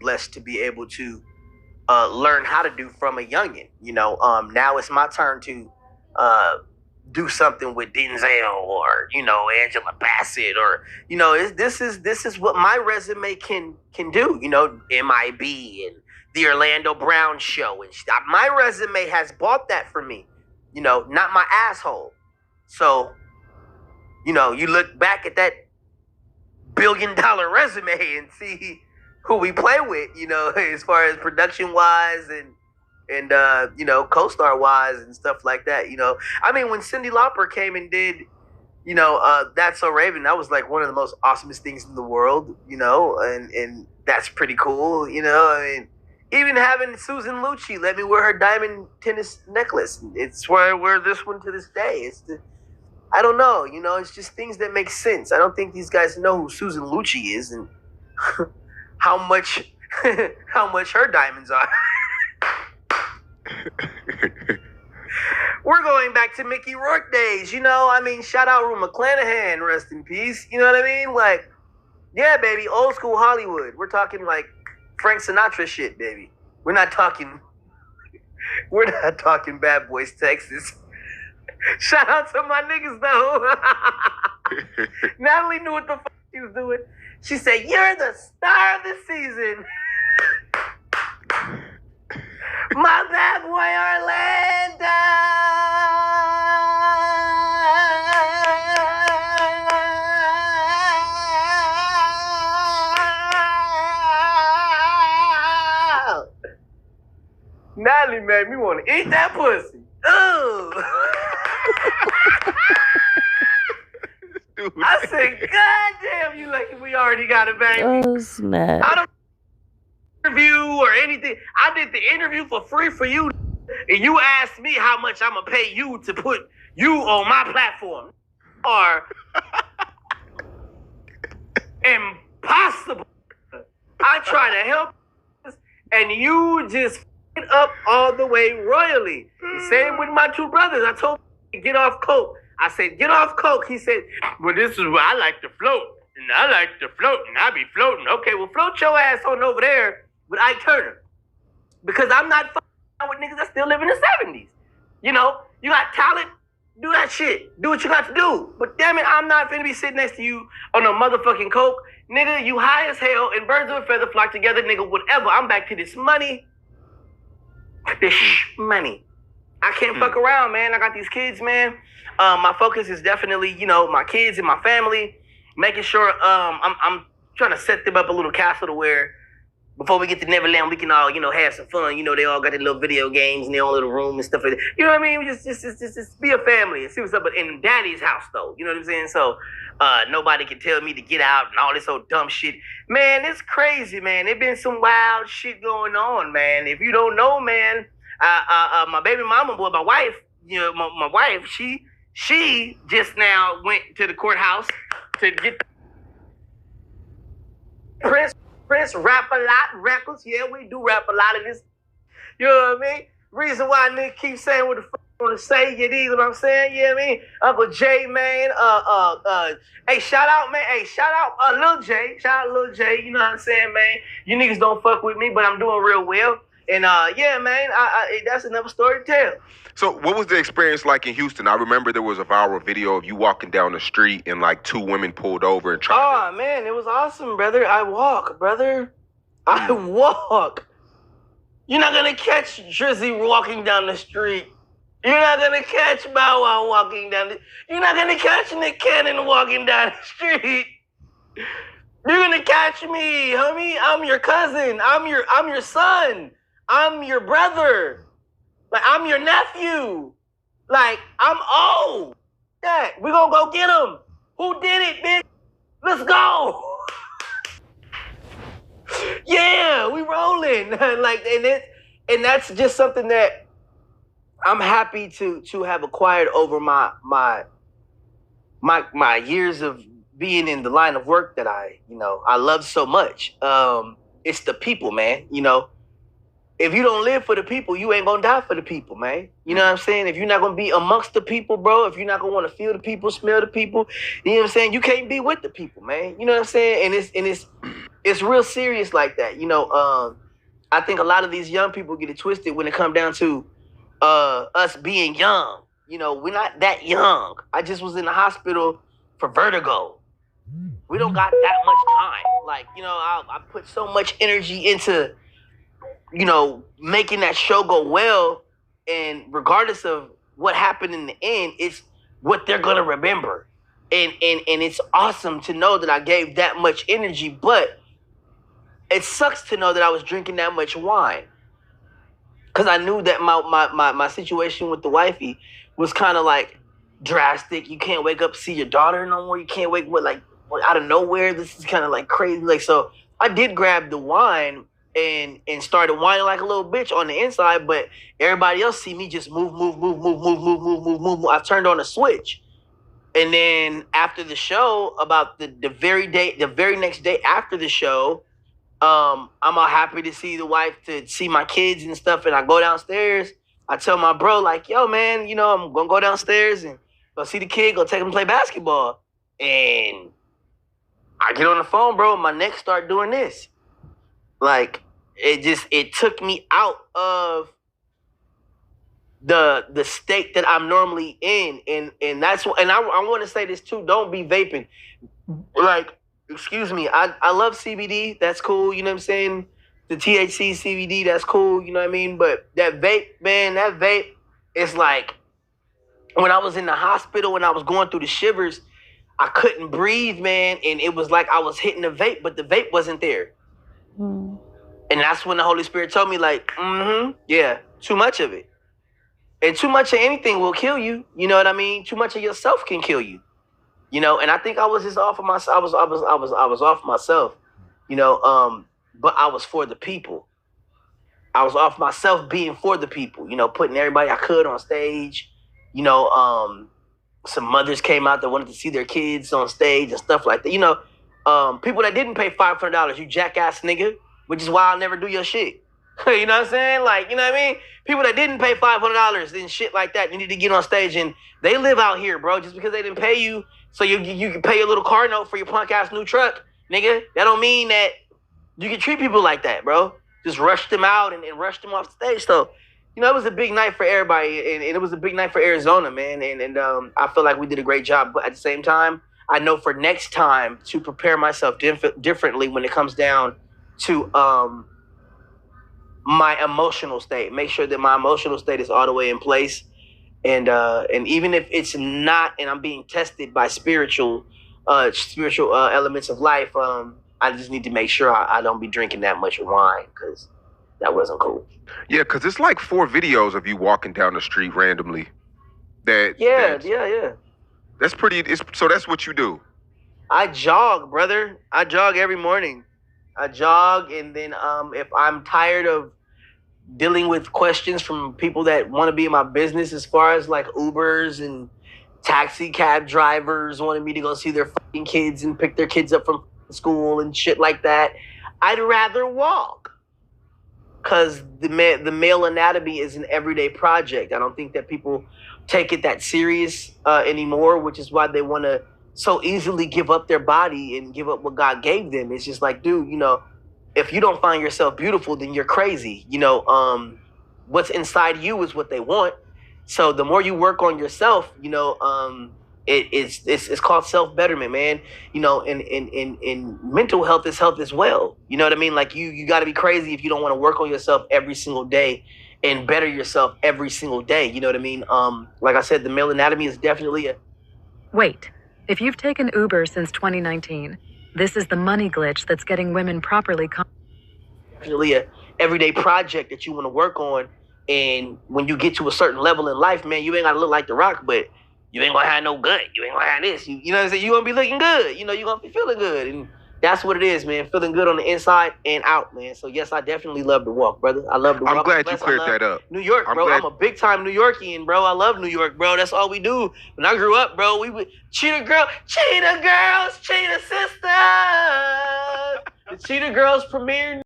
blessed to be able to learn how to do from a youngin. Now it's my turn to do something with Denzel or Angela Bassett or this is what my resume can do. MIB and the Orlando Brown show and stuff. My resume has bought that for me. Not my asshole. So you look back at that $1 billion resume and see who we play with, as far as production wise and co-star wise and stuff like that. I mean, when Cyndi Lauper came and did, That's So Raven, that was like one of the most awesomest things in the world, and that's pretty cool, I mean, even having Susan Lucci let me wear her diamond tennis necklace. It's where I wear this one to this day. I don't know, it's just things that make sense. I don't think these guys know who Susan Lucci is and how much her diamonds are. We're going back to Mickey Rourke days, shout out Rue McClanahan, rest in peace. You know what I mean? Like, yeah, baby, old school Hollywood. We're talking like Frank Sinatra shit, baby. We're not talking Bad Boys, Texas. Shout out to my niggas though. Natalie knew what the fuck she was doing. She said, "You're the star of the season." My bad boy Orlando. Natalie made me want to eat that pussy. Ooh. I said, God damn, you lucky we already got a baby. Oh, snap. I don't interview or anything. I did the interview for free for you, and you asked me how much I'm going to pay you to put you on my platform. Or impossible. I try to help, and you just f***ed up all the way royally. The same with my two brothers. I told them to get off coke. I said, get off coke. He said, well, this is where I like to float. And I like to float, and I be floating. Okay, well, float your ass on over there with Ike Turner. Because I'm not fucking with niggas that still live in the 70s. You got talent, do that shit. Do what you got to do. But damn it, I'm not finna be sitting next to you on no motherfucking coke. Nigga, you high as hell, and birds of a feather flock together, nigga, whatever. I'm back to this money. This money. I can't fuck around, man. I got these kids, man. My focus is definitely, my kids and my family, making sure I'm trying to set them up a little castle to where before we get to Neverland, we can all, have some fun. They all got their little video games in their own little room and stuff like that. You know what I mean? Just be a family and see what's up in daddy's house, though. You know what I'm saying? So nobody can tell me to get out and all this old dumb shit. Man, it's crazy, man. There been some wild shit going on, man. If you don't know, man, my baby mama, my wife, my wife, she just now went to the courthouse to get Prince rap a lot records. Yeah, we do rap a lot of this. You know what I mean? Reason why nigga keep saying what the fuck I want to say, you dig what I'm saying? You know what I mean? Uncle Jay, man. Hey, shout out, man. Hey, shout out Lil J. Shout out Lil J. You know what I'm saying, man? You niggas don't fuck with me, but I'm doing real well. And yeah, man, that's another story to tell. So what was the experience like in Houston? I remember there was a viral video of you walking down the street and like two women pulled over and tried to... man, it was awesome, brother. I walk, brother. I walk. You're not going to catch Drizzy walking down the street. You're not going to catch Bow Wow walking down the... You're not going to catch Nick Cannon walking down the street. You're going to catch me, homie. I'm your cousin. I'm your son. I'm your brother. Like, I'm your nephew. Like, I'm old. Yeah, we gonna go get him. Who did it, bitch? Let's go. Yeah, we rolling. Like, and that's just something that I'm happy to have acquired over my years of being in the line of work that I love so much. It's the people, man. If you don't live for the people, you ain't gonna die for the people, man. You know what I'm saying? If you're not gonna be amongst the people, bro, if you're not gonna want to feel the people, smell the people, you know what I'm saying? You can't be with the people, man. You know what I'm saying? And it's it's real serious like that. I think a lot of these young people get it twisted when it comes down to us being young. We're not that young. I just was in the hospital for vertigo. We don't got that much time. Like, I put so much energy into, making that show go well. And regardless of what happened in the end, it's what they're going to remember. And it's awesome to know that I gave that much energy, but it sucks to know that I was drinking that much wine. Because I knew that my situation with the wifey was kind of like drastic. You can't wake up to see your daughter no more. You can't wake up out of nowhere. This is kind of like crazy. So I did grab the wine and started whining like a little bitch on the inside, but everybody else see me just move. I turned on a switch. And then after the show, about the very next day after the show, I'm all happy to see the wife, to see my kids and stuff. And I go downstairs. I tell my bro, like, yo, man, I'm going to go downstairs and go see the kid, go take him to play basketball. And I get on the phone, bro, and my neck start doing this. Like, it took me out of the state that I'm normally in. And that's what, and I want to say this too, don't be vaping. Like, excuse me, I love CBD, that's cool, you know what I'm saying? The THC, CBD, that's cool, you know what I mean? But that vape, man, it's like, when I was in the hospital, when I was going through the shivers, I couldn't breathe, man, and it was like I was hitting the vape, but the vape wasn't there. Mm. And that's when the Holy Spirit told me, like, yeah, too much of it. And too much of anything will kill you, you know what I mean? Too much of yourself can kill you. And I think I was just off of myself. I was off myself, but I was for the people. I was off myself being for the people, putting everybody I could on stage. Some mothers came out that wanted to see their kids on stage and stuff like that. People that didn't pay $500, you jackass nigga, which is why I'll never do your shit. You know what I'm saying? Like, you know what I mean? People that didn't pay $500 and shit like that, you need to get on stage, and they live out here, bro. Just because they didn't pay you, so you can pay a little car note for your punk ass new truck, nigga. That don't mean that you can treat people like that, bro. Just rush them out and rush them off the stage. So, it was a big night for everybody, and it was a big night for Arizona, man. And I feel like we did a great job. But at the same time, I know for next time to prepare myself differently when it comes down to my emotional state. Make sure that my emotional state is all the way in place. And even if it's not, and I'm being tested by spiritual elements of life, I just need to make sure I don't be drinking that much wine, because that wasn't cool. Yeah, because it's like 4 videos of you walking down the street randomly. Yeah. That's pretty. So that's what you do. I jog, brother. I jog every morning. I jog, and then if I'm tired of dealing with questions from people that want to be in my business, as far as like Ubers and taxi cab drivers wanting me to go see their fucking kids and pick their kids up from school and shit like that, I'd rather walk. Because the male anatomy is an everyday project. I don't think that people take it that serious anymore, which is why they want to so easily give up their body and give up what God gave them. It's just like, dude, if you don't find yourself beautiful, then you're crazy. What's inside you is what they want. So the more you work on yourself, it's called self-betterment, man. And mental health is health as well. You know what I mean? Like you got to be crazy if you don't want to work on yourself every single day and better yourself every single day. You know what I mean? Like I said, the male anatomy is definitely Wait, if you've taken Uber since 2019, this is the money glitch that's getting women properly. Definitely a everyday project that you want to work on. And when you get to a certain level in life, man, you ain't got to look like The Rock, but you ain't going to have no gut. You ain't going to have this. You know what I'm saying? You're going to be looking good. You're going to be feeling good. And that's what it is, man. Feeling good on the inside and out, man. So, yes, I definitely love to walk, brother. I love to walk. I'm glad you cleared that up. New York, bro. I'm a big-time New Yorkian, bro. I love New York, bro. That's all we do. When I grew up, bro, we would Cheetah girls, Cheetah sisters. The Cheetah Girls premiered